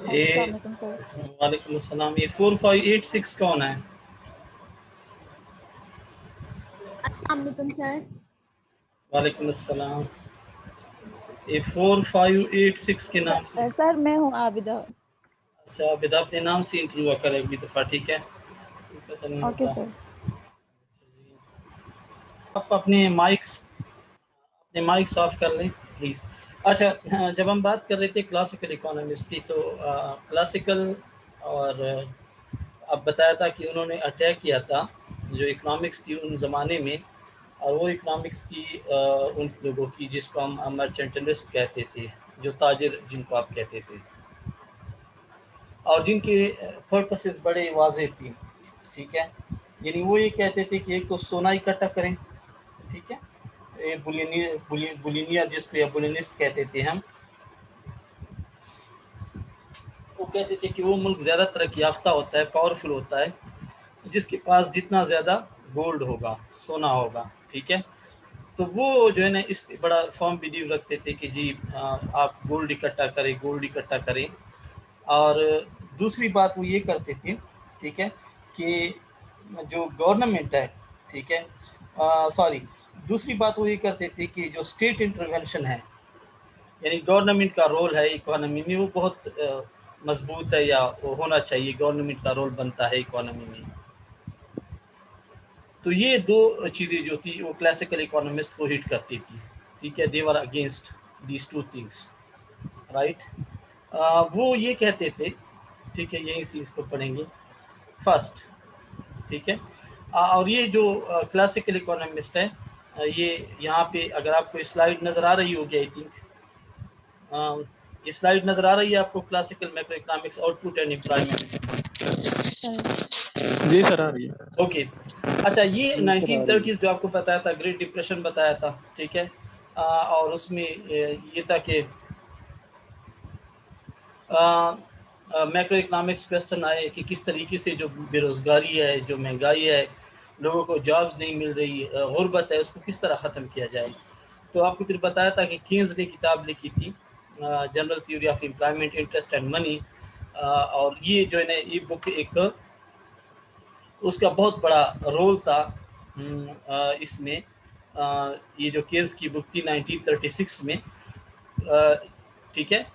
अस्सलाम वालेकुम सर। वालेकुम अस्सलाम। ये 4586 कौन है? अस्सलाम वालेकुम सर। वालेकुम अस्सलाम। ये 4586 के नाम से। सर मैं हूँ आबिदा। अच्छा आबिदा, अपने नाम से इंटरव्यू करें अगली दफ़ा, ठीक है? पता नहीं ओके होता। सर। आप अपने माइक्स ऑफ कर लें प्लीज़। अच्छा, जब हम बात कर रहे थे क्लासिकल इकोनॉमिस्ट की, तो क्लासिकल और अब बताया था कि उन्होंने अटैक किया था जो इकोनॉमिक्स थी उन ज़माने में, और वो इकोनॉमिक्स थी उन लोगों की जिसको हम मर्चेंटलिस्ट कहते थे, जो ताजिर जिनको आप कहते थे, और जिनके पर्पसेस बड़े वाज़ेह थी, ठीक है? यानी वो ये कहते थे कि एक तो सोना इकट्ठा करें, ठीक है? बुलिनियर जिसको या बुलिनिस्ट कहते थे हम, वो कहते थे कि वो मुल्क ज़्यादा तरक्की याफ्ता होता है, पावरफुल होता है, जिसके पास जितना ज़्यादा गोल्ड होगा, सोना होगा, ठीक है? तो वो जो है ना इस बड़ा फॉर्म बिलीव रखते थे कि जी आप गोल्ड इकट्ठा करें। और दूसरी बात वो ये करते थे, ठीक है, कि जो गवर्नमेंट है, ठीक है, सॉरी, दूसरी बात वो ये करते थे कि जो स्टेट इंटरवेंशन है, यानी गवर्नमेंट का रोल है इकोनॉमी में, वो बहुत मजबूत है, या वो होना चाहिए, गवर्नमेंट का रोल बनता है इकोनॉमी में। तो ये दो चीज़ें जो थी वो क्लासिकल इकोनॉमिस्ट को हिट करती थी, ठीक है? They were against these two things, right? वो ये कहते थे, ठीक है, यही चीज़ को पढ़ेंगे फर्स्ट, ठीक है? और ये जो क्लासिकल इकोनॉमिस्ट है, ये यहाँ पे अगर आपको स्लाइड नज़र आ रही होगी, आई थिंक ये स्लाइड नज़र आ रही है आपको, classical macro economics output and employment. जी सर आ रही है। ओके, अच्छा, ये 1930s जो आपको बताया था, ग्रेट डिप्रेशन बताया था, ठीक है? और उसमें ये था कि मैक्रो इकोनॉमिक्स क्वेश्चन आए कि किस तरीके से जो बेरोज़गारी है, जो महंगाई है, लोगों को जॉब्स नहीं मिल रही, गुर्बत है, उसको किस तरह ख़त्म किया जाए। तो आपको फिर बताया था कि कीन्स ने किताब लिखी थी, general theory of employment, interest and money, और ये जो है ना ये बुक एक उसका बहुत बड़ा रोल था इसमें। ये जो कीन्स की बुक थी 1936 में, ठीक है?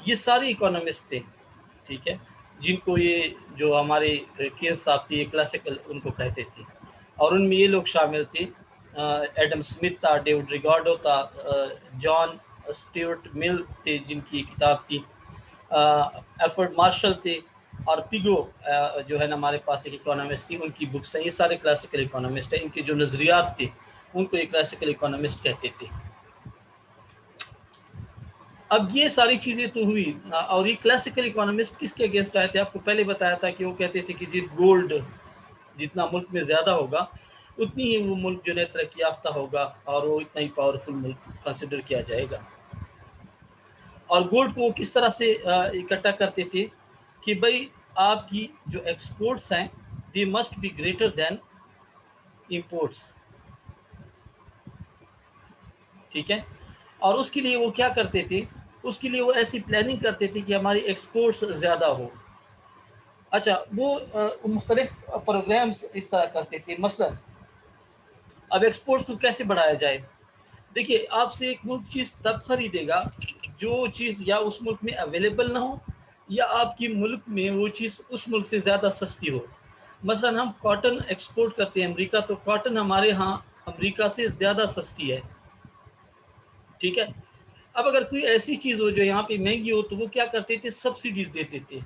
ये सारे इकोनॉमिस्ट थे, ठीक है, जिनको ये जो हमारे कीन्स साहब थे, ये क्लासिकल उनको कहते थे, और उनमें ये लोग शामिल थे, एडम स्मिथ था, डेविड रिगार्डो था, जॉन स्टीवर्ट मिल थे जिनकी किताब थी, एल्फ्रेड मार्शल थे, और पिगो जो है ना हमारे पास एक इकोनॉमिस्ट थी, उनकी बुक्स हैं। ये सारे क्लासिकल इकोनॉमिस्ट हैं, इनके जो नज़रियात थे उनको एक क्लासिकल इकोनॉमिस्ट कहते थे। अब ये सारी चीज़ें तो हुई, और ये क्लासिकल इकोनॉमिस्ट किसके अगेंस्ट आए थे? आपको पहले बताया था कि वो कहते थे कि गोल्ड जितना मुल्क में ज़्यादा होगा उतनी ही वो मुल्क जो है तरक्की याफ्ता होगा, और वो इतना ही पावरफुल मुल्क कंसिडर किया जाएगा। और गोल्ड को किस तरह से इकट्ठा करते थे कि भाई आपकी जो एक्सपोर्ट्स हैं they must be greater than imports, ठीक है? और उसके लिए वो क्या करते थे, उसके लिए वो ऐसी प्लानिंग करते थे कि हमारी एक्सपोर्ट्स ज़्यादा हो। अच्छा, वो मुख्तलिफ प्रोग्राम्स इस तरह करते थे। मसलन अब एक्सपोर्ट्स को कैसे बढ़ाया जाए? देखिए, आपसे एक मुल्क चीज़ तब खरीदेगा जो चीज़ या उस मुल्क में अवेलेबल ना हो, या आपकी मुल्क में वो चीज़ उस मुल्क से ज़्यादा सस्ती हो। मसलन हम कॉटन एक्सपोर्ट करते हैं अमेरिका, तो कॉटन हमारे यहाँ अमेरिका से ज़्यादा सस्ती है, ठीक है? अब अगर कोई ऐसी चीज़ हो जो यहाँ पे महंगी हो, तो वो क्या करते थे, सब्सिडीज़ देते थे।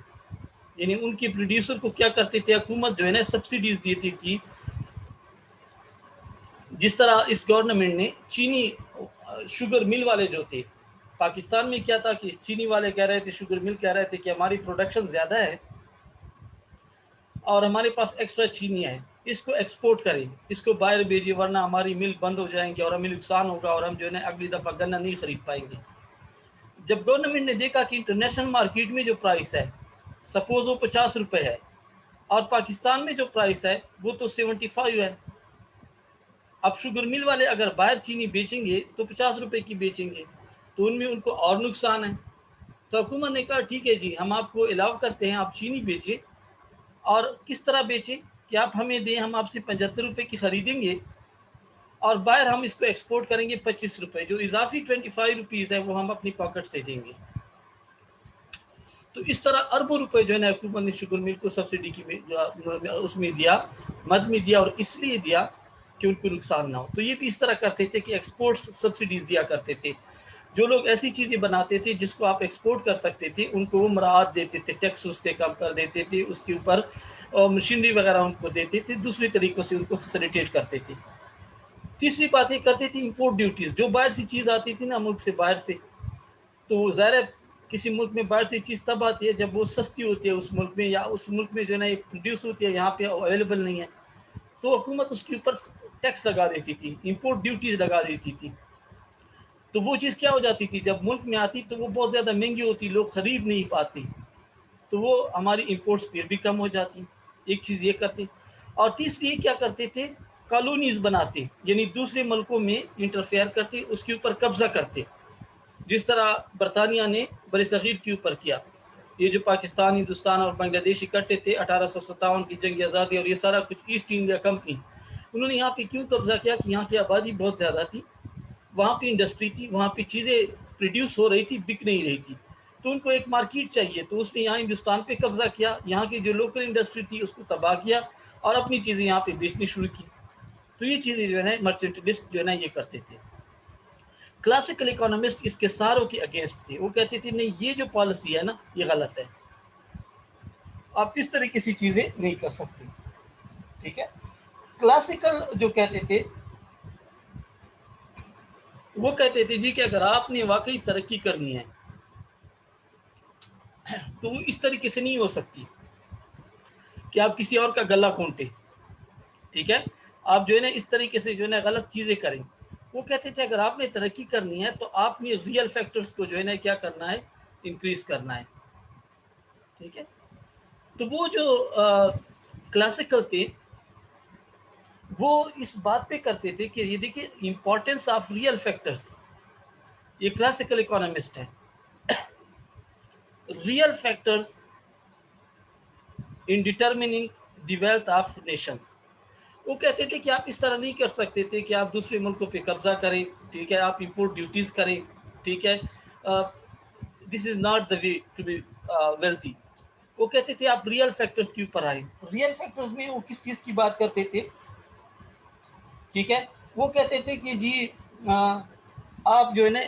यानी उनके प्रोड्यूसर को क्या करते थे, हुकूमत जो है ना सब्सिडीज़ देती थी। जिस तरह इस गवर्नमेंट ने चीनी शुगर मिल वाले जो थे, पाकिस्तान में क्या था कि चीनी वाले कह रहे थे, शुगर मिल कह रहे थे कि हमारी प्रोडक्शन ज़्यादा है और हमारे पास एक्स्ट्रा चीनी है, इसको एक्सपोर्ट करें, इसको बाहर भेजिए, वरना हमारी मिल बंद हो जाएंगे और हमें नुकसान होगा और हम जो है ना अगली दफ़ा गन्ना नहीं खरीद पाएंगे। जब गवर्नमेंट ने देखा कि इंटरनेशनल मार्केट में जो प्राइस है, सपोज वो 50 रुपये है, और पाकिस्तान में जो प्राइस है वो तो 75 है। अब शुगर मिल वाले अगर बाहर चीनी बेचेंगे तो 50 रुपए की बेचेंगे, तो उनमें उनको और नुकसान है। तो हुकूमत ने कहा ठीक है जी, हम आपको अलाउ करते हैं, आप चीनी बेचें। और किस तरह बेचें कि आप हमें दें, हम आपसे 75 रुपये की ख़रीदेंगे और बाहर हम इसको एक्सपोर्ट करेंगे 25 रुपये, जो इजाफी 25 रुपीज़ है वो हम अपनी पॉकेट से देंगे। तो इस तरह अरबों रुपए जो है ना हुकूमत ने शुगर मिल को सब्सिडी की जो उसमें दिया, मद में दिया, और इसलिए दिया कि उनको नुकसान ना हो। तो ये भी इस तरह करते थे कि एक्सपोर्ट सब्सिडीज दिया करते थे। जो लोग ऐसी चीज़ें बनाते थे जिसको आप एक्सपोर्ट कर सकते थे, उनको वो मराहत देते थे, टैक्स उसके कम कर देते थे, उसके ऊपर मशीनरी वगैरह उनको देते थे, दूसरे तरीक़ों से उनको फैसिलिटेट करते थे। तीसरी बात ये करते थे इंपोर्ट ड्यूटीज़, जो बाहर से चीज़ आती थी ना मुल्क से बाहर से, तो ज़ाहिर है किसी मुल्क में बाहर से चीज़ तब आती है जब वो सस्ती होती है उस मुल्क में, या उस मुल्क में जो है ना ये प्रोड्यूस होती है, यहाँ पे अवेलेबल नहीं है, तो हुकूमत उसके ऊपर टैक्स लगा देती थी, इंपोर्ट ड्यूटीज़ लगा देती थी। तो वो चीज़ क्या हो जाती थी, जब मुल्क में आती तो वो बहुत ज़्यादा महंगी होती, लोग ख़रीद नहीं पाते, तो वो हमारी इंपोर्ट्स फिर भी कम हो जाती। एक चीज़ ये करते। और तीसरी ये क्या करते थे, कॉलोनीज़ बनाते, यानी दूसरे मुल्कों में इंटरफेयर करते, उसके ऊपर कब्ज़ा करते, जिस तरह बरतानिया ने बरसगीर के ऊपर किया। ये जो पाकिस्तान, हिंदुस्तान और बांग्लादेश इकट्ठे थे 1857 की जंग आज़ादी, और ये सारा कुछ ईस्ट इंडिया कंपनी, उन्होंने यहाँ पे क्यों कब्जा किया कि यहाँ की आबादी बहुत ज़्यादा थी, वहाँ पे इंडस्ट्री थी, वहाँ पे चीज़ें प्रोड्यूस हो रही थी, बिक नहीं रही थी, तो उनको एक मार्केट चाहिए, तो उसने यहाँ हिंदुस्तान पे कब्जा किया, यहाँ की जो लोकल इंडस्ट्री थी उसको तबाह किया और अपनी चीज़ें यहाँ पे बेचनी शुरू की। तो ये चीज़ें जो है ना मर्चेंटलिस्ट जो है ना ये करते थे। क्लासिकल इकोनॉमिस्ट इसके सारों के अगेंस्ट थे, वो कहते थे नहीं, ये जो पॉलिसी है ना ये गलत है, आप इस तरीके से चीज़ें नहीं कर सकते। ठीक है। क्लासिकल जो कहते थे वो कहते थे जी कि अगर आपने वाकई तरक्की करनी है तो वो इस तरीके से नहीं हो सकती कि आप किसी और का गला घोंटे। ठीक है, आप जो है ना इस तरीके से जो है ना गलत चीज़ें करें। वो कहते थे अगर आपने तरक्की करनी है तो आपने रियल फैक्टर्स को जो है ना क्या करना है, इंक्रीज करना है। ठीक है, तो वो जो क्लासिकल थे वो इस बात पे करते थे कि ये देखिए इंपॉर्टेंस ऑफ रियल फैक्टर्स, ये क्लासिकल इकोनॉमिस्ट है। Real factors in determining the wealth of Nations. वो कहते थे कि आप इस तरह नहीं कर सकते थे कि आप दूसरे मुल्कों पे कब्जा करें, ठीक है, आप इंपोर्ट ड्यूटीज़ करें, ठीक है, this is not the way to be wealthy. वो कहते थे आप रियल फैक्टर्स के ऊपर आए। रियल फैक्टर्स में वो किस चीज़ की बात करते थे, ठीक है, वो कहते थे कि जी आप जो है ना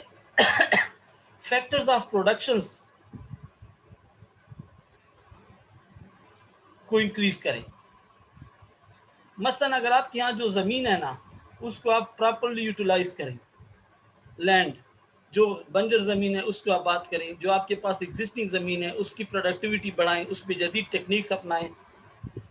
फैक्टर्स ऑफ प्रोडक्शंस को इंक्रीज करें। मसलन अगर आपके यहाँ जो ज़मीन है ना उसको आप प्रॉपरली यूटिलाइज करें, लैंड जो बंजर ज़मीन है उसको आप बात करें, जो आपके पास एग्जिस्टिंग ज़मीन है उसकी प्रोडक्टिविटी बढ़ाएं, उस पर जदीद टेक्निक्स अपनाएं।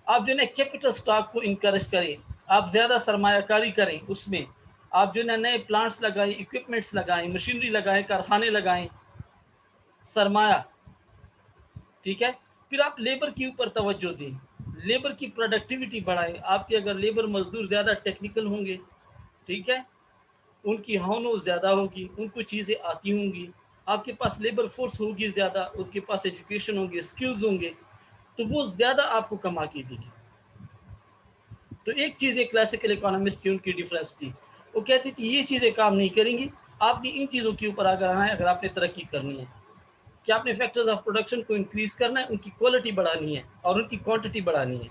आप जो है ना कैपिटल स्टॉक को इनकरेज करें, आप ज़्यादा सरमायाकारी करें, उसमें आप जो है ना नए प्लांट्स लगाएं, इक्विपमेंट्स लगाएं, मशीनरी लगाएं, कारखाने लगाएं, सरमाया। ठीक है, फिर आप लेबर के ऊपर तवज्जो दें, लेबर की प्रोडक्टिविटी बढ़ाएं। आपके अगर लेबर मजदूर ज़्यादा टेक्निकल होंगे, ठीक है, उनकी हौनो ज़्यादा होगी, उनको चीज़ें आती होंगी, आपके पास लेबर फोर्स होगी ज़्यादा, उनके पास एजुकेशन होंगे, स्किल्स होंगे, तो वो ज़्यादा आपको कमा के देगी। तो एक चीज़ एक क्लासिकल इकोनॉमिस्ट की उनकी डिफरेंस थी, वो कहती थी ये चीज़ें काम नहीं करेंगी, आपने इन चीज़ों के ऊपर आगे आना है अगर आपने तरक्की करनी है, कि आपने फैक्टर्स ऑफ प्रोडक्शन को इंक्रीज करना है, उनकी क्वालिटी बढ़ानी है और उनकी क्वांटिटी बढ़ानी है।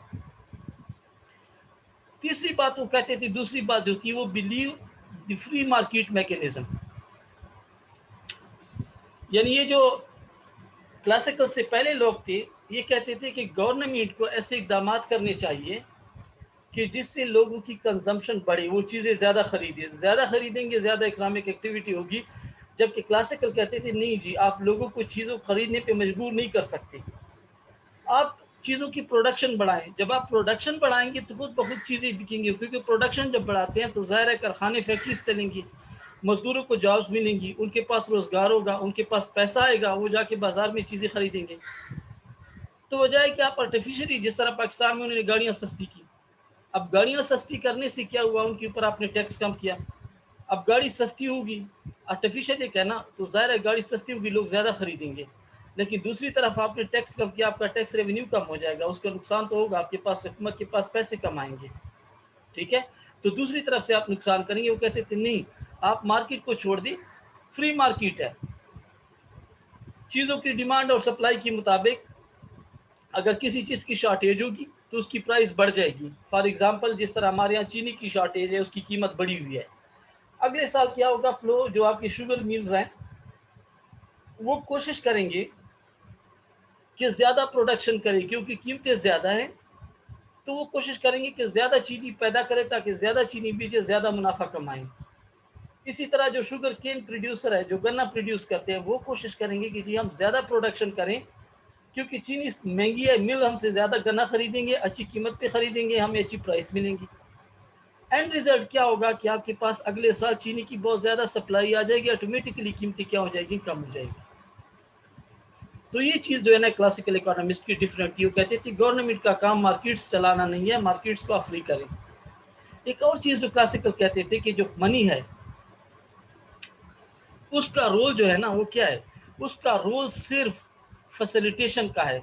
तीसरी बात वो कहते थे, दूसरी बात जो थी वो believe the free market mechanism, यानी ये जो क्लासिकल से पहले लोग थे ये कहते थे कि गवर्नमेंट को ऐसे इकदाम करने चाहिए कि जिससे लोगों की कंजम्पशन बढ़े, वो चीज़ें ज़्यादा खरीदेंगे, ज़्यादा इकोनॉमिक एक्टिविटी होगी। जबकि क्लासिकल कहते थे नहीं जी, आप लोगों को चीज़ों खरीदने पे मजबूर नहीं कर सकते, आप चीज़ों की प्रोडक्शन बढ़ाएं। जब आप प्रोडक्शन बढ़ाएंगे तो खुद बहुत चीज़ें बिकेंगी, क्योंकि प्रोडक्शन जब बढ़ाते हैं तो ज़ाहिर है कारखाने फैक्ट्रीज चलेंगी, मजदूरों को जॉब्स मिलेंगी, उनके पास रोज़गार होगा, उनके पास पैसा आएगा, वो जाके बाज़ार में चीज़ें खरीदेंगे। तो वजह है कि आप आर्टिफिशियली, जिस तरह पाकिस्तान में उन्होंने गाड़ियाँ सस्ती की, अब गाड़ियाँ सस्ती करने से क्या हुआ, उनके ऊपर आपने टैक्स कम किया, अब गाड़ी सस्ती होगी, आर्टिफिशियल एक है ना, तो ज़ाहिर है गाड़ी सस्ती होगी, लोग ज़्यादा खरीदेंगे। लेकिन दूसरी तरफ आपने टैक्स कम किया, आपका टैक्स रेवेन्यू कम हो जाएगा, उसका नुकसान तो होगा, आपके पास हुकूमत के पास पैसे कम आएंगे, ठीक है। तो दूसरी तरफ से आप नुकसान करेंगे। वो कहते थे नहीं, आप मार्केट को छोड़ दी, फ्री मार्केट है, चीज़ों की डिमांड और सप्लाई के मुताबिक अगर किसी चीज़ की शॉर्टेज होगी तो उसकी प्राइस बढ़ जाएगी। फॉर एग्जांपल, जिस तरह हमारे यहाँ चीनी की शॉर्टेज है, उसकी कीमत बढ़ी हुई है। अगले साल क्या होगा, फ्लो जो आपकी शुगर मिल्स हैं वो कोशिश करेंगे कि ज़्यादा प्रोडक्शन करें, क्योंकि कीमतें ज़्यादा हैं, तो वो कोशिश करेंगे कि ज़्यादा चीनी पैदा करें ताकि ज़्यादा चीनी बेचे, ज़्यादा मुनाफा कमाएं। इसी तरह जो शुगर केन प्रोड्यूसर है, जो गन्ना प्रोड्यूस करते हैं, वो कोशिश करेंगे कि जी हम ज़्यादा प्रोडक्शन करें, क्योंकि चीनी महंगी है, मिल हमसे ज़्यादा गन्ना खरीदेंगे, अच्छी कीमत पे खरीदेंगे, हमें अच्छी प्राइस मिलेंगी। एंड रिजल्ट क्या होगा कि आपके पास अगले साल चीनी की बहुत ज़्यादा सप्लाई आ जाएगी, ऑटोमेटिकली कीमतें क्या हो जाएगी, कम हो जाएगी। तो ये चीज़ जो है ना क्लासिकल इकोनॉमिस्ट की डिफरेंट थी। वो कहते थे गवर्नमेंट का काम मार्केट्स चलाना नहीं है, मार्केट्स को फ्री करें। एक और चीज़ जो क्लासिकल कहते थे कि जो मनी है उसका रोल जो है ना वो क्या है, उसका रोल सिर्फ फैसिलिटेशन का है।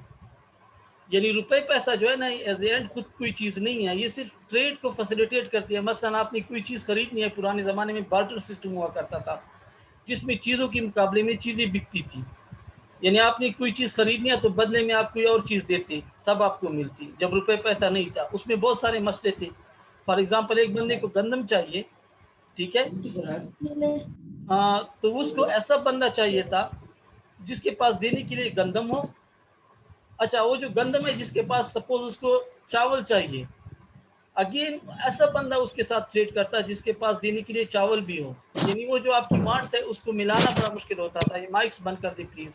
यानी रुपए पैसा जो है ना एज एंड खुद कोई चीज़ नहीं है, ये सिर्फ ट्रेड को फैसिलिटेट करती है। मसलन आपने कोई चीज़ खरीदनी है, पुराने ज़माने में बार्टर सिस्टम हुआ करता था जिसमें चीज़ों के मुकाबले में चीज़ें बिकती थी। यानी आपने कोई चीज़ खरीदनी है तो बदले में आप कोई और चीज़ देते, तब आपको मिलती, जब रुपए पैसा नहीं था। उसमें बहुत सारे मसले थे। फॉर एग्जांपल, एक बंदे को गंदम चाहिए, ठीक है, तो उसको ऐसा बंदा चाहिए था जिसके पास देने के लिए गंदम हो। अच्छा, वो जो गंदम है जिसके पास, सपोज उसको चावल चाहिए, अगेन ऐसा बंदा उसके साथ ट्रेड करता है जिसके पास देने के लिए चावल भी हो। यानी वो जो आपकी मार्ट्स है उसको मिलाना बड़ा मुश्किल होता था। ये माइक्स बंद कर दी प्लीज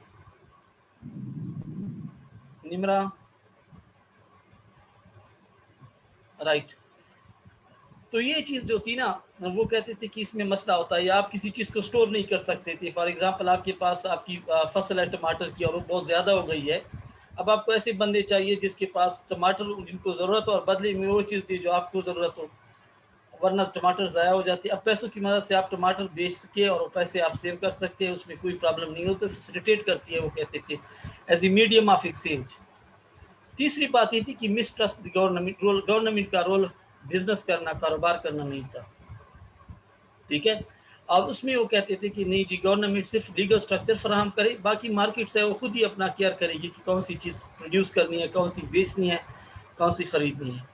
निमरा। राइट। तो ये चीज़ जो थी ना, वो कहते थे कि इसमें मसला होता है, या आप किसी चीज़ को स्टोर नहीं कर सकते थे। फॉर एग्जांपल, आपके पास आपकी फसल है टमाटर की और वो बहुत ज़्यादा हो गई है। अब आपको ऐसे बंदे चाहिए जिसके पास टमाटर जिनको ज़रूरत हो और बदले में वो चीज़ दी जो आपको ज़रूरत हो, वरना टमाटर ज़ाया हो जाती है। अब पैसों की मदद से आप टमाटर बेच के और पैसे आप सेव कर सकते हैं, उसमें कोई प्रॉब्लम नहीं हो, तो फैसिलिटेट करती है, वो कहते थे as a medium of exchange. तीसरी बात ये थी कि मिसट्रस्ट गवर्नमेंट का रोल बिजनेस करना, कारोबार करना नहीं था, ठीक है। और उसमें वो कहते थे कि नहीं जी, गवर्नमेंट सिर्फ लीगल स्ट्रक्चर फराहम करे, बाकी मार्केट से वो खुद ही अपना केयर करेगी कि कौन सी चीज़ प्रोड्यूस करनी है, कौन सी बेचनी है, कौन सी खरीदनी है।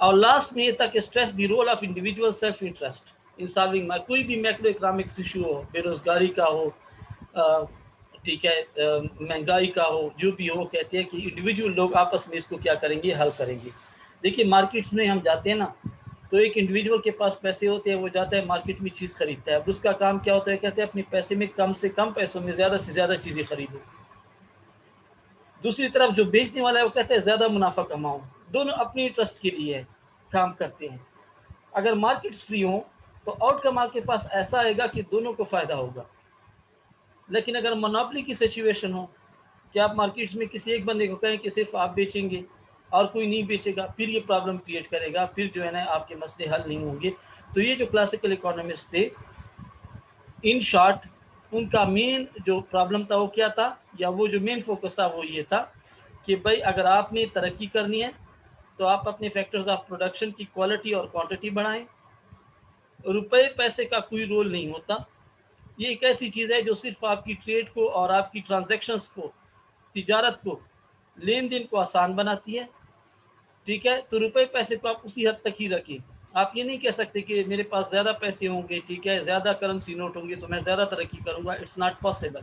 और लास्ट में ये था कि stress the role of individual self interest in solving कोई भी मैक्रो इकोनॉमिक्स इशू हो, बेरोजगारी का हो, ठीक है, महंगाई का हो, जो भी हो, कहते हैं कि इंडिविजुअल लोग आपस में इसको क्या करेंगे, हल करेंगे। देखिए मार्केट्स में हम जाते हैं ना, तो एक इंडिविजुअल के पास पैसे होते हैं, वो जाता है मार्केट में चीज़ खरीदता है। अब उसका काम क्या होता है, कहते हैं अपने पैसे में कम से कम पैसों में ज़्यादा से ज़्यादा चीज़ें खरीदो। दूसरी तरफ जो बेचने वाला है वो कहते हैं ज़्यादा मुनाफा कमाओ। दोनों अपनी इंटरेस्ट के लिए काम करते हैं। अगर मार्केट्स फ्री हों तो आउटकम आपके पास ऐसा आएगा कि दोनों को फ़ायदा होगा। लेकिन अगर मोनोपोली की सिचुएशन हो कि आप मार्केट्स में किसी एक बंदे को कहें कि सिर्फ आप बेचेंगे और कोई नहीं बेचेगा, फिर ये प्रॉब्लम क्रिएट करेगा, फिर जो है ना आपके मसले हल नहीं होंगे। तो ये जो क्लासिकल इकोनॉमिस्ट थे, इन शॉर्ट, उनका मेन जो प्रॉब्लम था वो क्या था, या वो जो मेन फोकस था वो ये था कि भाई अगर आपने तरक्की करनी है तो आप अपने फैक्टर्स ऑफ प्रोडक्शन की क्वालिटी और क्वांटिटी बढ़ाएं। रुपए पैसे का कोई रोल नहीं होता। ये एक ऐसी चीज़ है जो सिर्फ आपकी ट्रेड को और आपकी ट्रांजैक्शंस को, तिजारत को, लेन देन को आसान बनाती है, ठीक है। तो रुपए पैसे को आप उसी हद तक ही रखें। आप ये नहीं कह सकते कि मेरे पास ज़्यादा पैसे होंगे, ठीक है, ज़्यादा करेंसी नोट होंगे तो मैं ज़्यादा तरक्की करूँगा। इट्स नॉट पॉसिबल,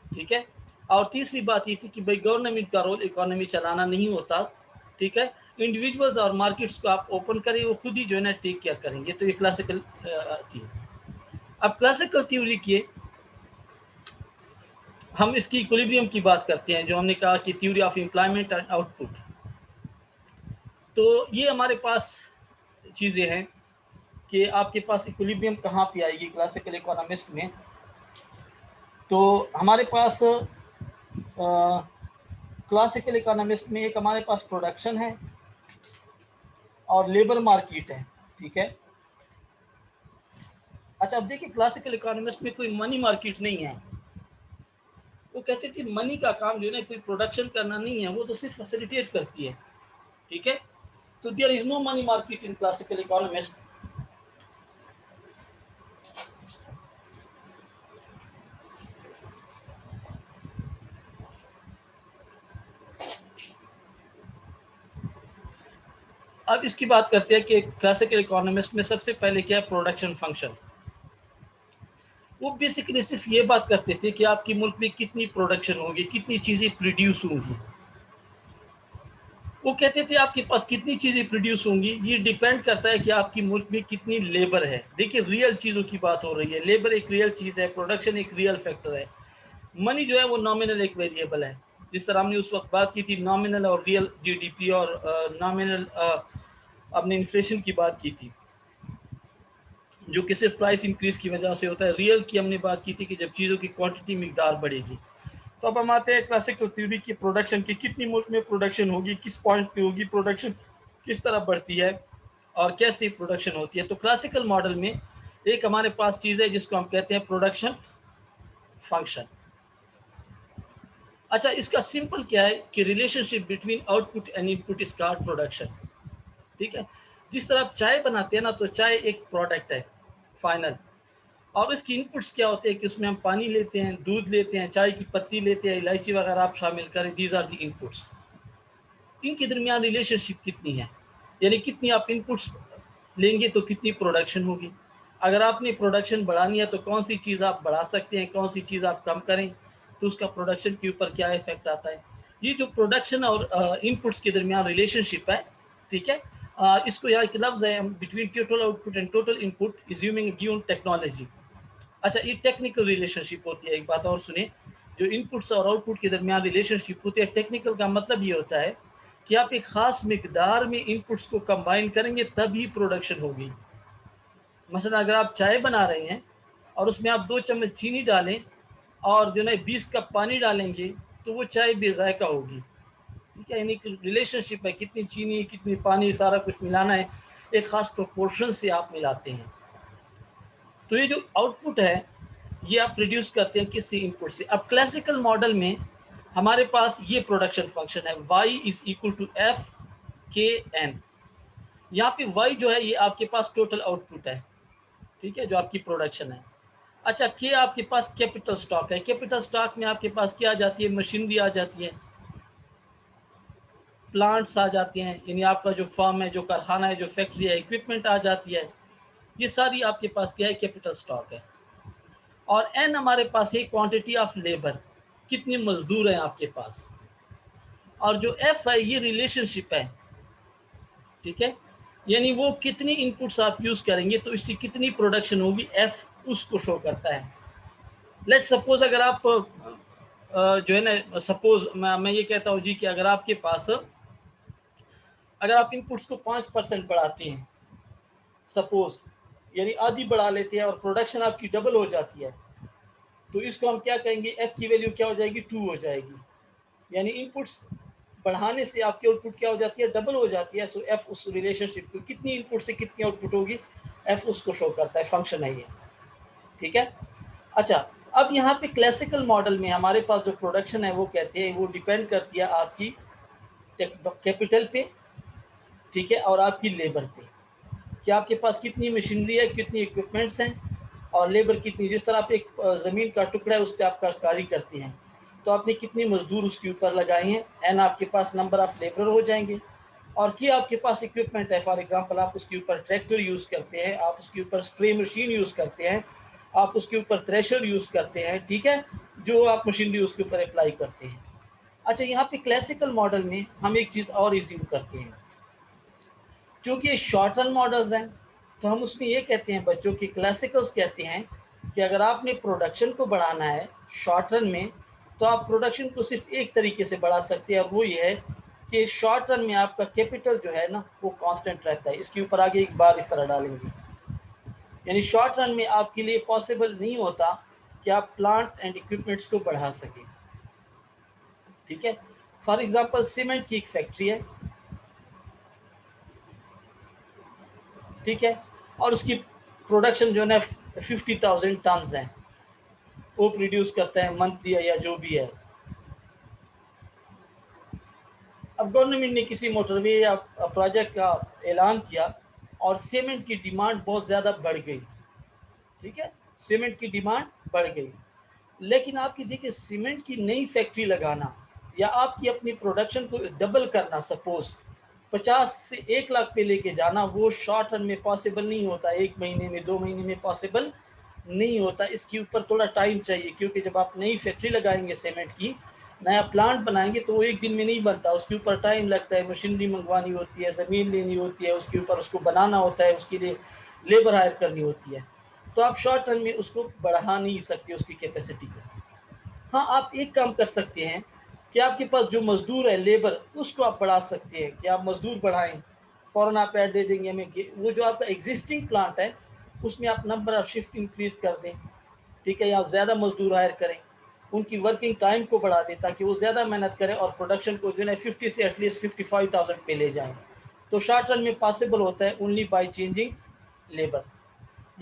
ठीक है। और तीसरी बात ये थी कि भाई गवर्नमेंट का रोल इकोनॉमी चलाना नहीं होता, ठीक है। इंडिविजुअल्स और मार्केट्स को आप ओपन करें, वो खुद ही जो है ना टेक केयर करेंगे। तो ये क्लासिकल थी। अब क्लासिकल थ्योरी की हम इसकी इक्विलिब्रियम की बात करते हैं, जो हमने कहा कि theory of employment and output. तो ये हमारे पास चीज़ें हैं कि आपके पास इक्विलिब्रियम कहाँ पे आएगी क्लासिकल इकोनॉमिस्ट में। तो हमारे पास क्लासिकल इकोनॉमिस्ट में एक हमारे पास प्रोडक्शन है और लेबर मार्केट है, ठीक है। अच्छा, अब देखिए क्लासिकल इकोनॉमिस्ट में कोई मनी मार्केट नहीं है। वो कहते थे मनी का काम जो है ना कोई प्रोडक्शन करना नहीं है, वो तो सिर्फ फैसिलिटेट करती है, ठीक है। तो there is no money market in classical economist. अब इसकी बात करते हैं कि क्लासिकल इकोनॉमिस्ट में सबसे पहले क्या है, प्रोडक्शन फंक्शन। वो बेसिकली सिर्फ ये बात करते थे कि आपकी मुल्क में कितनी प्रोडक्शन होगी, कितनी चीज़ें प्रोड्यूस होंगी। वो कहते थे आपके पास कितनी चीज़ें प्रोड्यूस होंगी ये डिपेंड करता है कि आपकी मुल्क में कितनी लेबर है। देखिए रियल चीज़ों की बात हो रही है, लेबर एक रियल चीज़ है, प्रोडक्शन एक रियल फैक्टर है। मनी जो है वो नॉमिनल एक वेरिएबल है। जिस तरह हमने उस वक्त बात की थी नॉमिनल और रियल जीडीपी और नॉमिनल अपने इन्फ्लेशन की बात की थी, जो कि सिर्फ प्राइस इंक्रीज की वजह से होता है। रियल की हमने बात की थी कि जब चीज़ों की क्वांटिटी मिकदार बढ़ेगी। तो अब हम आते हैं क्लासिकल थ्योरी की प्रोडक्शन की, कितनी मुल्क में प्रोडक्शन होगी, किस पॉइंट पे होगी प्रोडक्शन, किस तरह बढ़ती है और कैसे प्रोडक्शन होती है। तो क्लासिकल मॉडल में एक हमारे पास चीज़ है जिसको हम कहते हैं प्रोडक्शन फंक्शन। अच्छा, इसका सिंपल क्या है कि relationship between output and input is called production, ठीक है। जिस तरह आप चाय बनाते हैं ना, तो चाय एक प्रोडक्ट है फाइनल, और इसकी इनपुट्स क्या होते हैं कि उसमें हम पानी लेते हैं, दूध लेते हैं, चाय की पत्ती लेते हैं, इलायची वगैरह आप शामिल करें, दीज आर दी इनपुट्स। इनके दरमियान रिलेशनशिप कितनी है, यानी कितनी आप इनपुट्स लेंगे तो कितनी प्रोडक्शन होगी। अगर आपने प्रोडक्शन बढ़ानी है तो कौन सी चीज़ आप बढ़ा सकते हैं, कौन सी चीज़ आप कम करें, तो उसका प्रोडक्शन के ऊपर क्या इफेक्ट आता है। ये जो प्रोडक्शन और इनपुट्स के दरमियान रिलेशनशिप है, ठीक है, इसको यहाँ एक लफ्ज़ है between total output and total input assuming given technology. अच्छा, ये टेक्निकल रिलेशनशिप होती है। एक बात और सुने, जो इनपुट्स और आउटपुट के दरमियान रिलेशनशिप होती है, टेक्निकल का मतलब ये होता है कि आप एक खास मिकदार में इनपुट्स को कंबाइन करेंगे तभी प्रोडक्शन होगी। मसलन अगर आप चाय बना रहे हैं और उसमें आप 2 चम्मच चीनी डालें और जो है 20 कप पानी डालेंगे तो वो चाय बेजायका होगी, ठीक है। यानी रिलेशनशिप है, कितनी चीनी कितनी पानी सारा कुछ मिलाना है, एक खास प्रोपोर्शन से आप मिलाते हैं। तो ये जो आउटपुट है ये आप प्रोड्यूस करते हैं किसी इनपुट से। अब क्लासिकल मॉडल में हमारे पास ये प्रोडक्शन फंक्शन है, y is equal to F K N. यहाँ पे y जो है ये आपके पास टोटल आउटपुट है, ठीक है, जो आपकी प्रोडक्शन है। अच्छा, के आपके पास कैपिटल स्टॉक है। कैपिटल स्टॉक में आपके पास क्या आ जाती है, मशीनरी आ जाती है, प्लांट्स आ जाते हैं, यानी आपका जो फार्म है, जो कारखाना है, जो फैक्ट्री है, इक्विपमेंट आ जाती है। ये सारी आपके पास क्या है, कैपिटल स्टॉक है। और एन हमारे पास है क्वांटिटी ऑफ लेबर, कितने मजदूर हैं आपके पास। और जो एफ है ये रिलेशनशिप है, ठीक है, यानी वो कितनी इनपुट्स आप यूज करेंगे तो इससे कितनी प्रोडक्शन होगी, एफ उसको शो करता है। लेट सपोज अगर आप जो है ना, सपोज मैं ये कहता हूँ जी कि अगर आपके पास, अगर आप इनपुट्स को 5% बढ़ाते हैं सपोज, यानी आधी बढ़ा लेते हैं और प्रोडक्शन आपकी डबल हो जाती है, तो इसको हम क्या कहेंगे, एफ की वैल्यू क्या हो जाएगी, 2 हो जाएगी। यानी इनपुट्स बढ़ाने से आपकी आउटपुट क्या हो जाती है, डबल हो जाती है। सो एफ उस रिलेशनशिप को, कितनी इनपुट से कितनी आउटपुट होगी, एफ उसको शो करता है, फंक्शन है ये, ठीक है। अच्छा, अब यहाँ पे क्लासिकल मॉडल में हमारे पास जो प्रोडक्शन है वो कहते हैं वो डिपेंड करती है आपकी कैपिटल पे, ठीक है, और आपकी लेबर पे, कि आपके पास कितनी मशीनरी है, कितनी इक्विपमेंट्स हैं और लेबर कितनी। जिस तरह आप एक ज़मीन का टुकड़ा है उस पर आप काश्तकारी करती हैं, तो आपने कितने मजदूर उसके ऊपर लगाए हैं, एन आपके पास नंबर ऑफ लेबर हो जाएंगे। और क्या आपके पास इक्विपमेंट है, फॉर एग्जांपल आप उसके ऊपर ट्रैक्टर यूज़ करते हैं, आप उसके ऊपर स्प्रे मशीन यूज़ करते हैं, आप उसके ऊपर थ्रेशर यूज़ करते हैं, ठीक है, जो आप मशीनरी उसके ऊपर अप्लाई करते हैं। अच्छा, यहाँ पे क्लासिकल मॉडल में हम एक चीज़ और इज्यूम करते हैं, क्योंकि ये शॉर्ट रन मॉडल्स हैं, तो हम उसमें ये कहते हैं बच्चों की, क्लासिकल्स कहते हैं कि अगर आपने प्रोडक्शन को बढ़ाना है शॉर्ट रन में, तो आप प्रोडक्शन को सिर्फ एक तरीके से बढ़ा सकते हैं, और वो ये है कि शॉर्ट रन में आपका कैपिटल जो है ना वो कांस्टेंट रहता है। इसके ऊपर आगे एक बार इस तरह डालेंगे, यानी शॉर्ट रन में आपके लिए पॉसिबल नहीं होता कि आप प्लांट एंड इक्विपमेंट्स को बढ़ा सकें, ठीक है। फॉर एग्जांपल सीमेंट की एक फैक्ट्री है, ठीक है, और उसकी प्रोडक्शन जो है 50,000 टन है, वो प्रोड्यूस करता है मंथली या जो भी है। अब गवर्नमेंट ने किसी मोटरवे या प्रोजेक्ट का ऐलान किया और सीमेंट की डिमांड बहुत ज़्यादा बढ़ गई, ठीक है, सीमेंट की डिमांड बढ़ गई। लेकिन आपकी देखिए सीमेंट की नई फैक्ट्री लगाना या आपकी अपनी प्रोडक्शन को डबल करना, सपोज 50 से 1 लाख पे लेके जाना, वो शॉर्ट रन में पॉसिबल नहीं होता, 1 महीने में 2 महीने में पॉसिबल नहीं होता। इसके ऊपर थोड़ा टाइम चाहिए, क्योंकि जब आप नई फैक्ट्री लगाएंगे सीमेंट की, नया प्लांट बनाएंगे, तो वो एक दिन में नहीं बनता, उसके ऊपर टाइम लगता है, मशीनरी मंगवानी होती है, ज़मीन लेनी होती है, उसके ऊपर उसको बनाना होता है, उसके लिए लेबर हायर करनी होती है। तो आप शॉर्ट रन में उसको बढ़ा नहीं सकते उसकी कैपेसिटी को। हाँ, आप एक काम कर सकते हैं कि आपके पास जो मजदूर है, लेबर, उसको आप बढ़ा सकते हैं कि आप मजदूर बढ़ाएं, फ़ौरन आप ऐड दे देंगे हमें कि वो जो आपका एग्जिस्टिंग प्लांट है उसमें आप नंबर ऑफ शिफ्ट इंक्रीज कर दें, ठीक है, या आप ज़्यादा मजदूर हायर करें, उनकी वर्किंग टाइम को बढ़ा दें ताकि वो ज़्यादा मेहनत करें और प्रोडक्शन को जो है 50 से एटलीस्ट 55,000 पे ले जाएं। तो शॉर्ट रन में पॉसिबल होता है ओनली बाय चेंजिंग लेबर।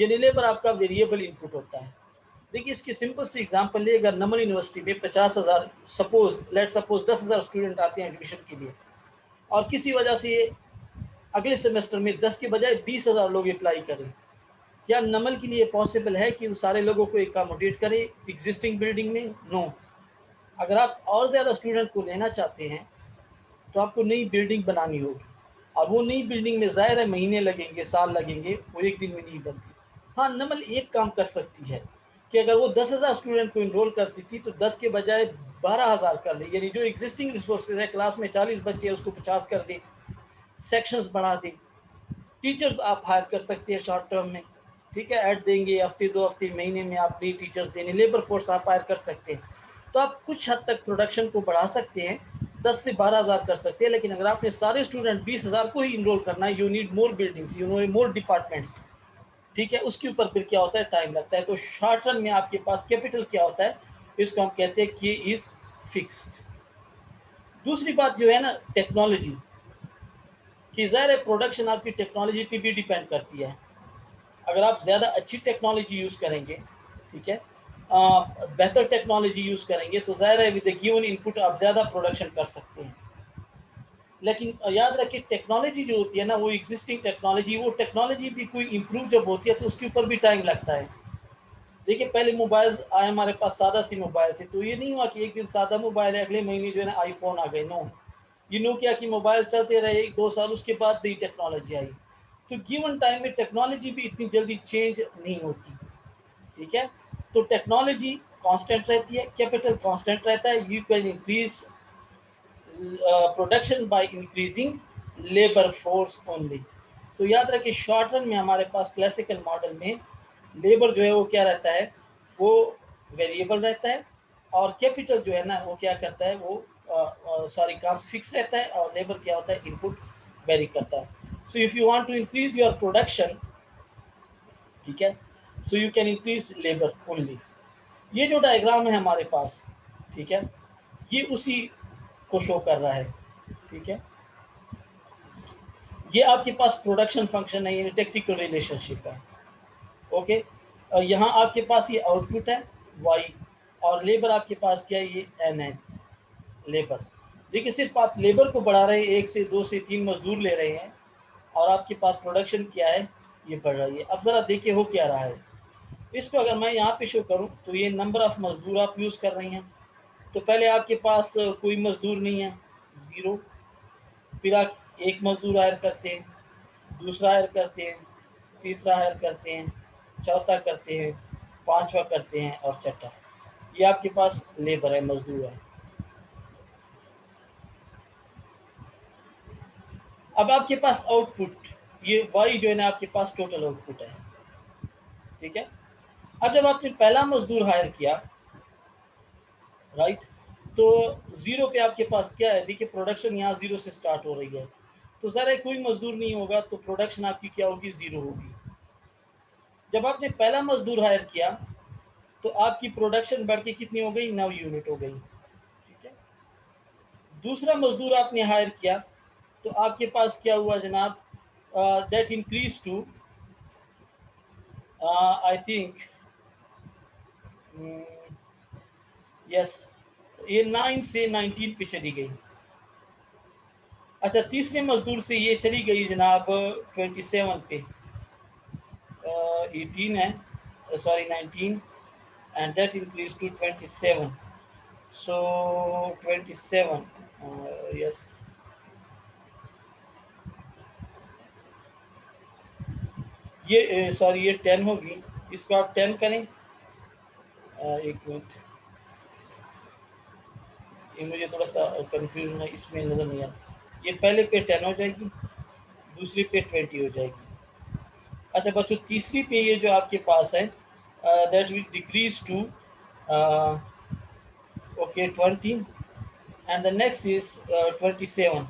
यानी लेबर आपका वेरिएबल इनपुट होता है। देखिए इसकी सिंपल सी एग्जांपल ले, अगर नमन यूनिवर्सिटी में 50,000, सपोज लेट सपोज 10,000 स्टूडेंट आते हैं एडमिशन के लिए, और किसी वजह से अगले सेमेस्टर में 10 के बजाय 20,000 लोग अप्लाई करें, क्या नमल के लिए पॉसिबल है कि उन सारे लोगों को एकोमोडेट करें एग्जिस्टिंग बिल्डिंग में? नो। अगर आप और ज़्यादा स्टूडेंट को लेना चाहते हैं तो आपको नई बिल्डिंग बनानी होगी, और वो नई बिल्डिंग में ज़ाहिर है महीने लगेंगे, साल लगेंगे, वो एक दिन में नहीं बनती। हाँ, नमल एक काम कर सकती है कि अगर वो 10,000 स्टूडेंट को इनरोल करती थी तो 10 के बजाय 12,000 कर ले, यानी जो एग्जिस्टिंग रिसोर्सेज है, क्लास में 40 बच्चे हैं उसको 50 कर दे, सेक्शंस बढ़ा दें। टीचर्स आप हायर कर सकते हैं शॉर्ट टर्म में, ठीक है, ऐड देंगे, हफ्ते 2 हफ्ते महीने में आप नई टीचर्स देने, लेबर फोर्स आप हायर कर सकते हैं। तो आप कुछ हद तक प्रोडक्शन को बढ़ा सकते हैं, 10 से 12,000 कर सकते हैं। लेकिन अगर आपने सारे स्टूडेंट 20,000 को ही इनरोल करना है, you need more buildings, you know more departments, ठीक है, उसके ऊपर फिर क्या होता है, टाइम लगता है। तो शॉर्ट रन में आपके पास कैपिटल क्या होता है, इसको हम कहते हैं कि इज फिक्स्ड। दूसरी बात जो है ना, टेक्नोलॉजी की, ज़ाहिर है प्रोडक्शन आपकी टेक्नोलॉजी पे भी डिपेंड करती है। अगर आप ज़्यादा अच्छी टेक्नोलॉजी यूज़ करेंगे, ठीक है, बेहतर टेक्नोलॉजी यूज़ करेंगे, तो ज़ाहिर है विद द गिवन इनपुट आप ज़्यादा प्रोडक्शन कर सकते हैं। लेकिन याद रखिए टेक्नोलॉजी जो होती है ना, वो एग्जिस्टिंग टेक्नोलॉजी, वो टेक्नोलॉजी भी कोई इम्प्रूव जब होती है तो उसके ऊपर भी टाइम लगता है। देखिए पहले मोबाइल आए हमारे पास, सादा सी मोबाइल थे, तो ये नहीं हुआ कि एक दिन सादा मोबाइल है अगले महीने जो है ना आईफोन आ गए, नो। ये नोकिया की मोबाइल चलते रहे 1-2 साल, उसके बाद नई टेक्नोलॉजी आई। तो गिवन टाइम में टेक्नोलॉजी भी इतनी जल्दी चेंज नहीं होती, ठीक है। तो टेक्नोलॉजी कांस्टेंट रहती है, कैपिटल कांस्टेंट रहता है, you can increase production by increasing labour force only. तो याद रखिए शॉर्ट रन में हमारे पास क्लासिकल मॉडल में लेबर जो है वो क्या रहता है, वो वेरिएबल रहता है, और कैपिटल जो है ना वो क्या करता है, वो सॉरी कास्ट फिक्स रहता है, और लेबर क्या होता है, इनपुट वेरी करता है। So if you want to increase your production, ठीक है, so you can increase labour only. ये जो डायग्राम है हमारे पास, ठीक है, ये उसी को शो कर रहा है, ठीक है। ये आपके पास प्रोडक्शन फंक्शन है, ये टेक्निकल रिलेशनशिप है, ओके। यहाँ आपके पास ये आउटपुट है वाई, और लेबर आपके पास क्या है, ये एन है, लेबर। देखिए सिर्फ आप लेबर को बढ़ा रहे हैं, 1 से 2 से 3 मजदूर ले रहे हैं, और आपके पास प्रोडक्शन क्या है, ये बढ़ रही है। अब ज़रा देखिए हो क्या रहा है, इसको अगर मैं यहाँ पे शो करूँ तो ये नंबर ऑफ मजदूर आप यूज़ कर रही हैं। तो पहले आपके पास कोई मजदूर नहीं है, ज़ीरो, फिर आप एक मजदूर हायर करते हैं, दूसरा हायर करते हैं, तीसरा हायर करते हैं, चौथा करते हैं, पांचवा करते हैं, और छठा। ये आपके पास लेबर है, मजदूर है। अब आपके पास आउटपुट, ये वाई जो है ना आपके पास टोटल आउटपुट है, ठीक है। अब जब आपने पहला मजदूर हायर किया, राइट, तो ज़ीरो पे आपके पास क्या है, देखिए प्रोडक्शन यहाँ ज़ीरो से स्टार्ट हो रही है, तो ज़रा कोई मजदूर नहीं होगा तो प्रोडक्शन आपकी क्या होगी, ज़ीरो होगी। जब आपने पहला मजदूर हायर किया तो आपकी प्रोडक्शन बढ़ के कितनी हो गई, 9 यूनिट हो गई, ठीक है। दूसरा मजदूर आपने हायर किया तो आपके पास क्या हुआ जनाब, that increase to I think yes, ये 9 से 19 पे चली गई। अच्छा, तीसरे मजदूर से ये चली गई जनाब 27 पे, 18 है, sorry 19, and that increased to 27. So 27, yes. ये सॉरी ये 10 होगी, इसको आप 10 करें। एक मिनट, ये मुझे थोड़ा सा कंफ्यूजन है, इसमें नज़र नहीं आता। ये पहले पे 10 हो जाएगी, दूसरी पे 20 हो जाएगी। अच्छा बच्चों, तीसरी पे ये जो आपके पास है that will decrease to okay 20, and the next is 27।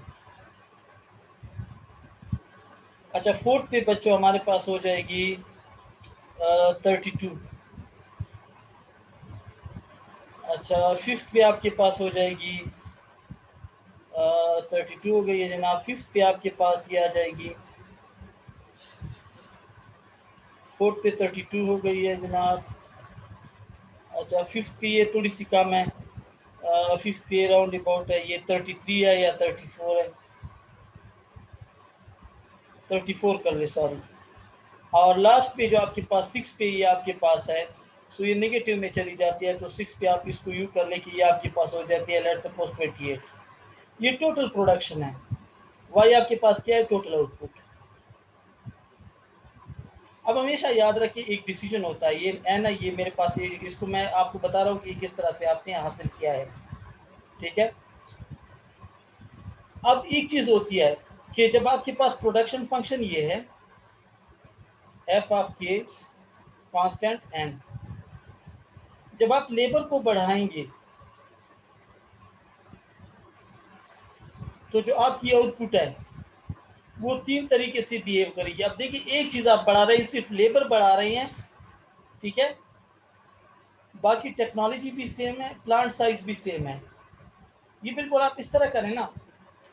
अच्छा, फोर्थ पे बच्चों हमारे पास हो जाएगी 32। अच्छा, फिफ्थ पे आपके पास हो जाएगी 32 हो गई है जनाब। फिफ्थ पे आपके पास ये आ जाएगी, फोर्थ पे 32 हो गई है जनाब। अच्छा, फिफ्थ पे ये थोड़ी सी कम है, फिफ्थ पे राउंड अबाउट है, ये 33 है या 34 है, 34 कर ले सॉरी। और लास्ट पे जो आपके पास 6 पे ये आपके पास है, सो ये नेगेटिव में चली जाती है, तो 6 पे आप इसको यू कर ले कि ये आपके पास हो जाती है लेट्स सपोज 28। ये टोटल प्रोडक्शन है। वाई आपके पास क्या है, टोटल आउटपुट। अब हमेशा याद रखिए एक डिसीजन होता है, ये है ना, ये मेरे पास ये, इसको मैं आपको बता रहा हूँ कि किस तरह से आपने हासिल किया है, ठीक है। अब एक चीज होती है कि जब आपके पास प्रोडक्शन फंक्शन ये है एफ ऑफ के कांस्टेंट एन, जब आप लेबर को बढ़ाएंगे तो जो आपकी आउटपुट है वो तीन तरीके से बिहेव करेगी। अब देखिए, एक चीज आप बढ़ा रहे हैं, सिर्फ लेबर बढ़ा रहे हैं, ठीक है, बाकी टेक्नोलॉजी भी सेम है, प्लांट साइज भी सेम है। ये बिल्कुल आप इस तरह करें ना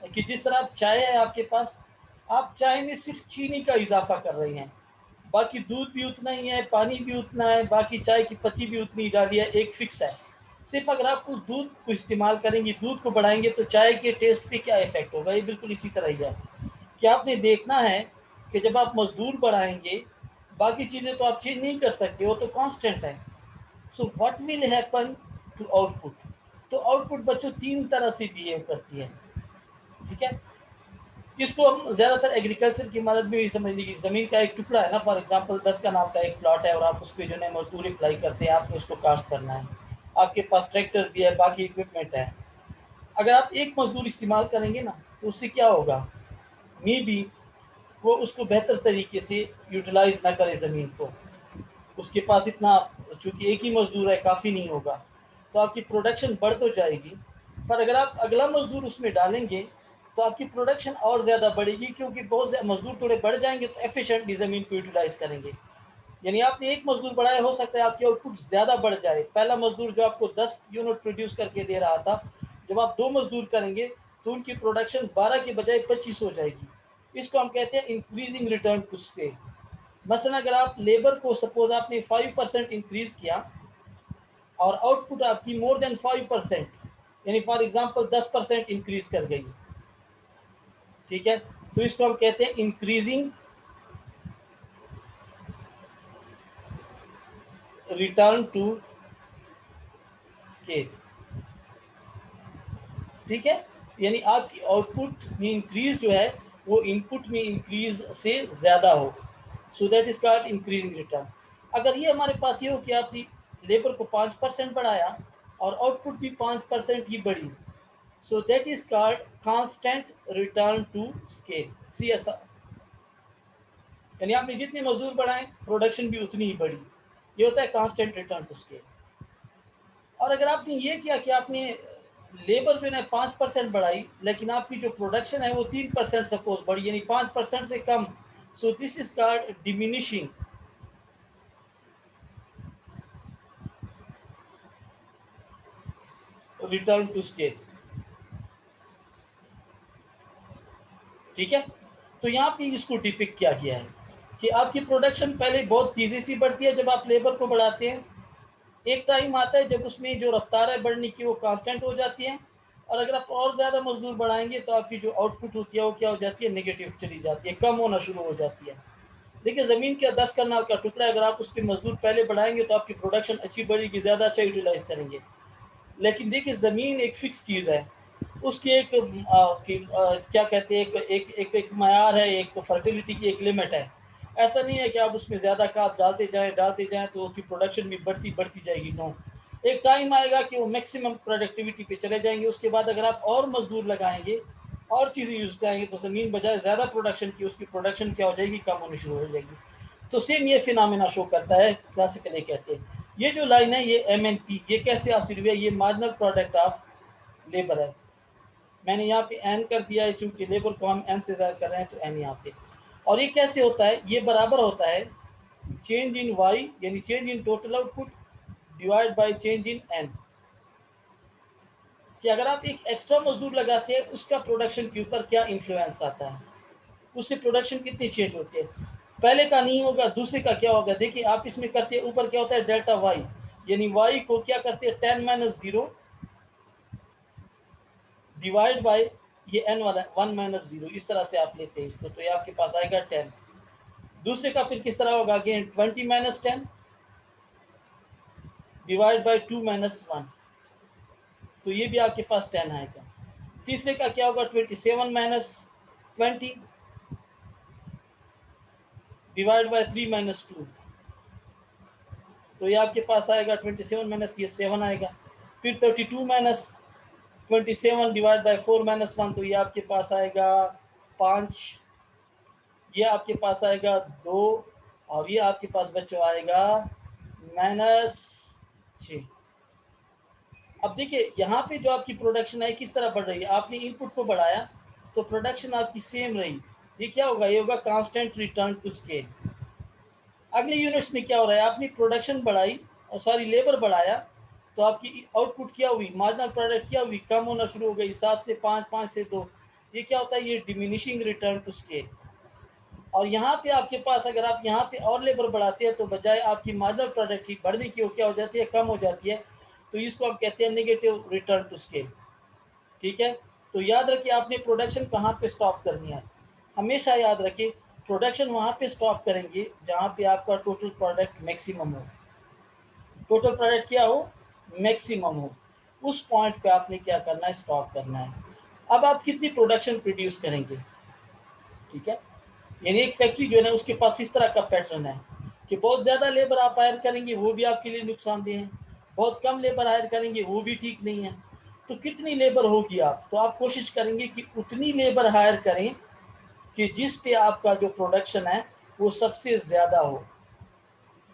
कि जिस तरह आप चाय है आपके पास, आप चाय में सिर्फ चीनी का इजाफा कर रहे हैं, बाकी दूध भी उतना ही है, पानी भी उतना है, बाकी चाय की पत्ती भी उतनी डाली है, एक फिक्स है। सिर्फ अगर आप उस दूध को इस्तेमाल करेंगे, दूध को बढ़ाएंगे, तो चाय के टेस्ट पे क्या इफेक्ट होगा, ये बिल्कुल इसी तरह ही है कि आपने देखना है कि जब आप मजदूर बढ़ाएंगे, बाकी चीज़ें तो आप चेंज नहीं कर सकते, वो तो कांस्टेंट है। So what will happen to output, तो आउटपुट बच्चों तीन तरह से बिहेव करती है, ठीक है। इसको हम ज़्यादातर एग्रीकल्चर की मदद में भी समझ लीजिए। ज़मीन का एक टुकड़ा है ना, फॉर एग्जांपल 10 कनाल का एक प्लॉट है और आप उस पर जो है मजदूरी अप्लाई करते हैं, आपको उसको कास्ट करना है, आपके पास ट्रैक्टर भी है, बाकी इक्विपमेंट है। अगर आप एक मजदूर इस्तेमाल करेंगे ना, तो उससे क्या होगा, मे बी वो उसको बेहतर तरीके से यूटिलाइज ना करे ज़मीन को, उसके पास इतना, चूँकि एक ही मजदूर है, काफ़ी नहीं होगा, तो आपकी प्रोडक्शन बढ़ तो जाएगी, पर अगर आप अगला मजदूर उसमें डालेंगे तो आपकी प्रोडक्शन और ज़्यादा बढ़ेगी, क्योंकि बहुत मजदूर थोड़े बढ़ जाएंगे तो एफिशिएंटली ज़मीन को यूटिलाइज करेंगे। यानी आपने एक मजदूर बढ़ाया, हो सकता है आपकी आउटपुट ज़्यादा बढ़ जाए। पहला मजदूर जो आपको 10 यूनिट प्रोड्यूस करके दे रहा था, जब आप दो मजदूर करेंगे तो उनकी प्रोडक्शन 12 के बजाय 25 हो जाएगी। इसको हम कहते हैं इंक्रीजिंग रिटर्न टू स्टेट। मसलन अगर आप लेबर को सपोज आपने 5% इंक्रीज किया और आउटपुट आपकी मोर देन 5%, यानी फॉर एग्जांपल 10% इंक्रीज कर गई, ठीक है, तो इसको हम कहते हैं इंक्रीजिंग रिटर्न टू स्केल, ठीक है। यानी आपकी आउटपुट में इंक्रीज जो है वो इनपुट में इंक्रीज से ज़्यादा हो, सो that is called increasing return. अगर ये हमारे पास ये हो कि आपने लेबर को 5% बढ़ाया और आउटपुट भी 5% ही बढ़ी, so that is called constant return to scale, CSR। यानी आपने जितने मजदूर बढ़ाए, प्रोडक्शन भी उतनी ही बढ़ी, ये होता है कांस्टेंट रिटर्न टू स्केल। और अगर आपने ये किया कि आपने लेबर जो है 5% बढ़ाई, लेकिन आपकी जो प्रोडक्शन है वो 3% सपोज बढ़ी, यानी 5% से कम, so this is called diminishing return to scale, ठीक है। तो यहाँ पे इसको डिपिक्ट किया गया है कि आपकी प्रोडक्शन पहले बहुत तेजी से बढ़ती है जब आप लेबर को बढ़ाते हैं, एक टाइम आता है जब उसमें जो रफ्तार है बढ़ने की वो कांस्टेंट हो जाती है, और अगर आप और ज़्यादा मजदूर बढ़ाएंगे तो आपकी जो आउटपुट होती है वो क्या हो जाती है, नेगेटिव चली जाती है, कम होना शुरू हो जाती है। देखिए ज़मीन का 10 कनाल का टुकड़ा, अगर आप उस पर मजदूर पहले बढ़ाएंगे तो आपकी प्रोडक्शन अच्छी बढ़ेगी, ज़्यादा अच्छा यूटिलाइज करेंगे। लेकिन देखिए ज़मीन एक फिक्स चीज़ है, उसकी एक क्या कहते हैं, एक मयार है, एक फर्टिलिटी की एक लिमिट है। ऐसा नहीं है कि आप उसमें ज़्यादा खाद डालते जाएं तो उसकी प्रोडक्शन भी बढ़ती बढ़ती जाएगी। नो, एक टाइम आएगा कि वो मैक्सिमम प्रोडक्टिविटी पे चले जाएंगे। उसके बाद अगर आप और मजदूर लगाएंगे और चीज़ें यूज़ करेंगे तो ज़मीन बजाय ज़्यादा प्रोडक्शन की उसकी प्रोडक्शन क्या हो जाएगी, कम होनी शुरू हो जाएगी। तो सेम ये फिनोमेना शो करता है, क्लासिकली कहते हैं। ये जो लाइन है ये MNP, ये कैसे हासिल हुई है, ये मार्जिनल प्रोडक्ट ऑफ लेबर है। मैंने यहाँ पे एन कर दिया है, चूंकि लेबर को हम एन से ज़्यादा कर रहे हैं तो एन यहाँ पे। और ये कैसे होता है, ये बराबर होता है चेंज इन वाई, यानी change in total output divide by change in an. कि अगर आप एक एक्स्ट्रा मजदूर लगाते हैं उसका प्रोडक्शन के ऊपर क्या इन्फ्लुएंस आता है, उससे प्रोडक्शन कितनी चेंज होती है। पहले का नहीं होगा, दूसरे का क्या होगा। देखिए आप इसमें करते हैं, ऊपर क्या होता है डेल्टा वाई, यानी वाई को क्या करते हैं 10 - 0 डिवाइड बाय ये एन वाला 1 - 0, इस तरह से आप लेते हैं इसको, तो ये आपके पास आएगा 10। दूसरे का फिर किस तरह होगा, अगेन 20 - 10 डिवाइड बाय 2 - 1, तो ये भी आपके पास 10 आएगा। तीसरे का क्या होगा 27 - 20 डिवाइड बाय 3 - 2, तो ये आपके पास आएगा 27 - ये 7 आएगा। फिर 32 - 27 डिवाइड बाय 4 - 1, तो ये आपके पास आएगा 5, ये आपके पास आएगा 2, और ये आपके पास बच्चों आएगा -6। अब देखिए यहाँ पे जो आपकी प्रोडक्शन है किस तरह बढ़ रही है, आपने इनपुट को बढ़ाया तो प्रोडक्शन आपकी सेम रही। ये क्या होगा, ये होगा कांस्टेंट रिटर्न टू स्केल। अगले यूनिट्स में क्या हो रहा है, आपने प्रोडक्शन बढ़ाई और सॉरी लेबर बढ़ाया, तो आपकी आउटपुट क्या हुई, मार्जिनल प्रोडक्ट क्या हुई, कम होना शुरू हो गई, 7 से 5, 5 से 2। ये क्या होता है, ये डिमिनिशिंग रिटर्न टू स्केल। और यहाँ पे आपके पास अगर आप यहाँ पे और लेबर बढ़ाते हैं तो बजाय आपकी मार्जिनल प्रोडक्ट की बढ़ने की वो क्या हो जाती है, कम हो जाती है। तो इसको हम कहते हैं नेगेटिव रिटर्न टू स्केल। ठीक है, तो याद रखिए आपने प्रोडक्शन कहाँ पे स्टॉप करनी है, हमेशा याद रखिए प्रोडक्शन वहाँ पे स्टॉप करेंगे जहाँ पे आपका टोटल प्रोडक्ट मैक्सिमम हो। टोटल प्रोडक्ट क्या हो, मैक्सिमम हो, उस पॉइंट पे आपने क्या करना है, स्टॉप करना है। अब आप कितनी प्रोडक्शन प्रोड्यूस करेंगे, ठीक है। यानी एक फैक्ट्री जो है ना उसके पास इस तरह का पैटर्न है कि बहुत ज़्यादा लेबर आप हायर करेंगे वो भी आपके लिए नुकसानदेह है, बहुत कम लेबर हायर करेंगे वो भी ठीक नहीं है। तो कितनी लेबर होगी आप, तो आप कोशिश करेंगे कि उतनी लेबर हायर करें कि जिस पे आपका जो प्रोडक्शन है वो सबसे ज़्यादा हो,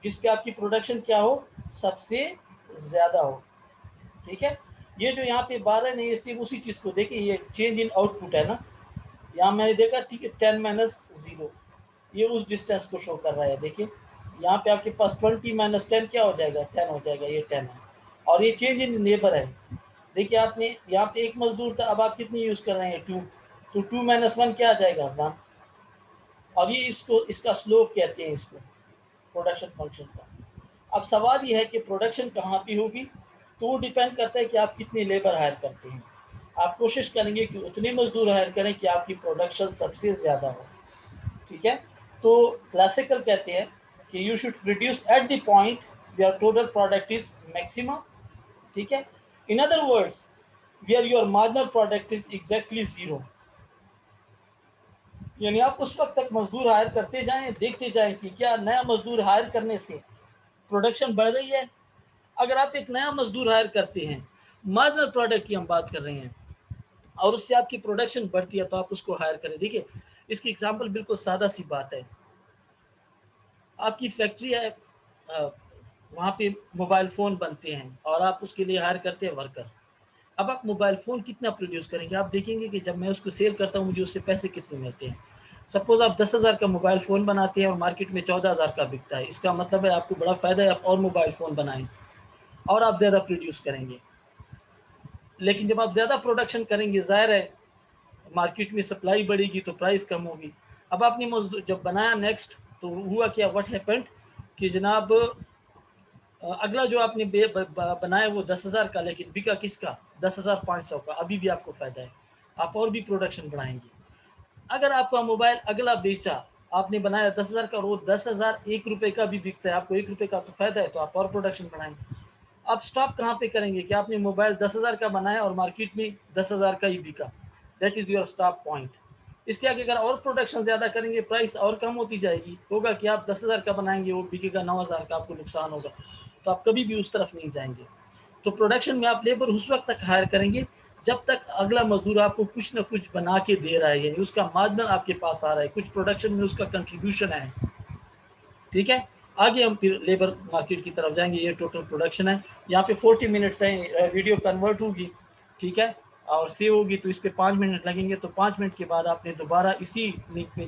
जिस पे आपकी प्रोडक्शन क्या हो, सबसे ज़्यादा हो। ठीक है, ये जो यहाँ पे 12 नहीं, ये सिर्फ उसी चीज़ को देखिए, ये चेंज इन आउटपुट है ना, यहाँ मैंने देखा ठीक है 10 - 0, ये उस डिस्टेंस को शो कर रहा है। देखिए यहाँ पे आपके पास 20 - 10 क्या हो जाएगा, 10 हो जाएगा, ये 10 है। और ये चेंज इन लेबर है, देखिए आपने यहाँ पे एक मजदूर था, अब आप कितनी यूज़ कर रहे हैं 2, तो 2 - 1 क्या आ जाएगा 1। और ये इसको इसका स्लोप कहते हैं इसको, प्रोडक्शन फंक्शन का। अब सवाल ये है कि प्रोडक्शन कहाँ पे होगी, तो वो डिपेंड करता है कि आप कितनी लेबर हायर करते हैं। आप कोशिश करेंगे कि उतने मजदूर हायर करें कि आपकी प्रोडक्शन सबसे ज़्यादा हो। ठीक है, तो क्लासिकल कहते हैं कि you should reduce at the point where total product is maximum. ठीक है, in other words where your marginal product is exactly 0। यानी आप उस वक्त तक मजदूर हायर करते जाएं, देखते जाएं कि क्या नया मजदूर हायर करने से प्रोडक्शन बढ़ रही है। अगर आप एक नया मजदूर हायर करते हैं, मार्जिनल प्रोडक्ट की हम बात कर रहे हैं, और उससे आपकी प्रोडक्शन बढ़ती है तो आप उसको हायर करें। देखिए इसकी एग्जांपल बिल्कुल सादा सी बात है, आपकी फैक्ट्री है, वहाँ पे मोबाइल फ़ोन बनते हैं और आप उसके लिए हायर करते हैं वर्कर। अब आप मोबाइल फ़ोन कितना प्रोड्यूस करेंगे, आप देखेंगे कि जब मैं उसको सेल करता हूँ मुझे उससे पैसे कितने मिलते हैं। सपोज आप 10,000 का मोबाइल फ़ोन बनाते हैं और मार्केट में 14,000 का बिकता है, इसका मतलब है आपको बड़ा फ़ायदा है, आप और मोबाइल फ़ोन बनाएं और आप ज़्यादा प्रोड्यूस करेंगे। लेकिन जब आप ज़्यादा प्रोडक्शन करेंगे, ज़ाहिर है मार्केट में सप्लाई बढ़ेगी तो प्राइस कम होगी। अब आपने जब बनाया नेक्स्ट, तो हुआ क्या, व्हाट हैपेंड कि जनाब अगला जो आपने बनाया वो 10,000 का, लेकिन बिका किसका? 10,500 का। अभी भी आपको फ़ायदा है, आप और भी प्रोडक्शन बढ़ाएंगे। अगर आपका मोबाइल अगला बेचा, आपने बनाया 10,000 का और वो 10,001 रुपये का भी बिकता है, आपको 1 रुपये का तो फ़ायदा है, तो आप और प्रोडक्शन बढ़ाएंगे। आप स्टॉप कहाँ पे करेंगे कि आपने मोबाइल 10,000 का बनाया और मार्केट में 10,000 का ही बिका, that is your stop point. इसके आगे अगर और प्रोडक्शन ज़्यादा करेंगे, प्राइस और कम होती जाएगी, होगा कि आप 10,000 का बनाएंगे, वो बिकेगा 9,000 का, आपको नुकसान होगा, तो आप कभी भी उस तरफ नहीं जाएंगे। तो प्रोडक्शन में आप लेबर उस वक्त तक हायर करेंगे जब तक अगला मजदूर आपको कुछ ना कुछ बना के दे रहा है, यानी उसका मार्जिन आपके पास आ रहा है, कुछ प्रोडक्शन में उसका कंट्रीब्यूशन है। ठीक है, आगे हम फिर लेबर मार्केट की तरफ जाएंगे। ये टोटल प्रोडक्शन है, यहाँ पे 40 मिनट्स है, वीडियो कन्वर्ट होगी, ठीक है, और सेव होगी, तो इस पे 5 मिनट लगेंगे। तो 5 मिनट के बाद आपने दोबारा इसी लिंक पे